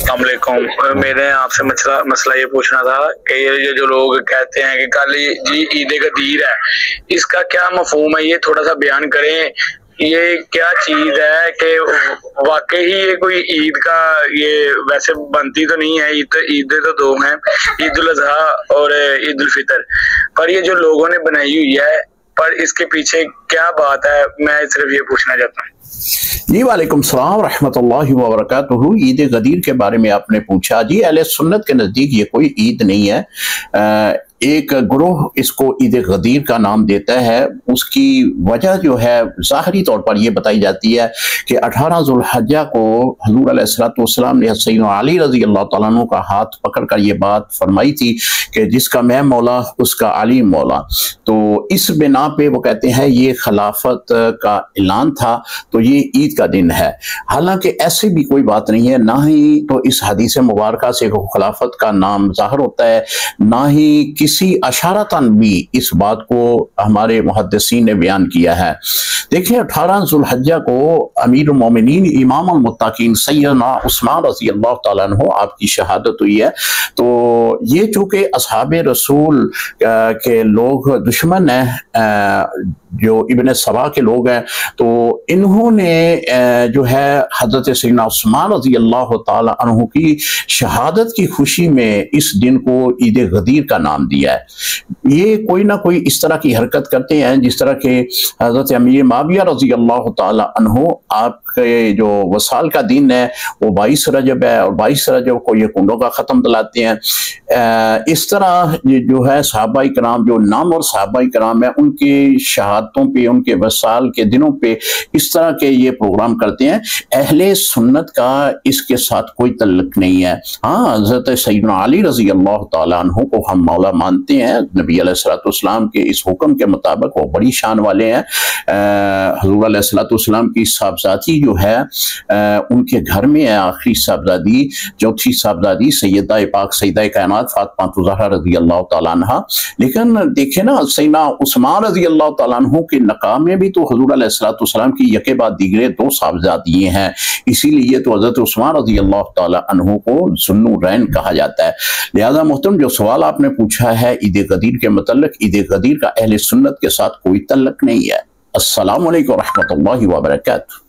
السلام علیکم. میں نے آپ سے مسئلہ یہ پوچھنا تھا کہ یہ جو لوگ کہتے ہیں کہ کل جی عید غدیر ہے، اس کا کیا مفہوم ہے؟ یہ تھوڑا سا بیان کریں. یہ کیا چیز ہے کہ واقعی یہ کوئی عید کا یہ ویسے بنتی تو نہیں ہے، عیدیں تو دو ہیں، عید الاضحیٰ اور عید الفطر، پر یہ جو لوگوں نے بنائی ہوئی ہے پر اس کے پیچھے کیا بات ہے؟ میں صرف یہ پوچھنا چاہتا ہوں. جی وعلیکم السلام ورحمۃ اللہ وبرکاتہ. عید غدیر کے بارے میں آپ نے پوچھا. جی اہل سنت کے نزدیک یہ کوئی عید نہیں ہے. ایک گروہ اس کو عید غدیر کا نام دیتا ہے. اس کی وجہ جو ہے ظاہری طور پر یہ بتائی جاتی ہے کہ 18 ذو الحجہ کو حضور علیہ السلام نے سیدنا علی رضی اللہ تعالیٰ عنہ کا ہاتھ پکڑ کر یہ بات فرمائی تھی کہ جس کا میں مولا اس کا علی مولا. تو اس بنا پہ وہ کہتے ہیں یہ خلافت کا اعلان تھا، تو یہ عید کا دن ہے. حالانکہ ایسی بھی کوئی بات نہیں ہے، نہ ہی تو اس حدیث مبارکہ سے خلافت کا نام ظاہر ہوتا ہے، نہ ہی کسی اشارتاً بھی اس بات کو ہمارے محدثین نے بیان کیا ہے. دیکھیں 18 ذو الحجہ کو امیر المومنین امام المتقین سیدنا عثمان رضی اللہ تعالیٰ عنہ آپ کی شہادت ہوئی ہے. تو یہ چونکہ اصحاب رسول کے لوگ دشمن ہیں، جو ابن سبا کے لوگ ہیں، تو انہوں نے جو ہے حضرت سیدنا عثمان رضی اللہ تعالیٰ عنہ کی شہادت کی خوشی میں اس دن کو عید غدیر کا نام دیا ہے. یہ کوئی نہ کوئی اس طرح کی حرکت کرتے ہیں جس طرح کہ حضرت امیر معاویہ رضی اللہ تعالیٰ عنہ آپ کے جو وصال کا دن ہے وہ 22 رجب ہے، اور 22 رجب کو یہ کنڈوں کا ختم دلاتے ہیں. اس طرح جو ہے صحابہ کرام جو نامور صحابہ کرام ہیں ان کی شہادتوں پہ، ان کے وصال کے دنوں پہ اس طرح کے یہ پروگرام کرتے ہیں. اہل سنت کا اس کے ساتھ کوئی تعلق نہیں ہے. ہاں حضرت سیدنا علی رضی اللہ تعالیٰ عنہ کو ہم مولا مانتے ہیں. نبی علیہ السلام کے اس حکم کے مطابق وہ بڑی شان والے ہیں. حضور علیہ السلام کی صاحبزادی جو ہے ان کے گھر میں ہے آخری صاحبزادی، چوتھی صاحبزادی سیدہ پاک سیدہ کائنات فاطمہ زہرا رضی اللہ تعالیٰ عنہ. لیکن دیکھیں نا سیدنا عثمان رضی اللہ تعالیٰ عنہ کے نکاح میں بھی تو حضور علیہ السلام کی یکے بعد دیگرے 2 صاحبزادی ہیں، اسی لیے تو حضرت عثمان رضی اللہ تعالیٰ عنہ کو ذوالنورین کہا جاتا ہے. لہذا محترم جو سوال آپ نے پوچھا ہے عید غدیر کے متعلق، عید غدیر کا اہل سنت کے ساتھ کوئی تعلق نہیں ہے. السلام علیکم ورحمۃ اللہ وبرکاتہ.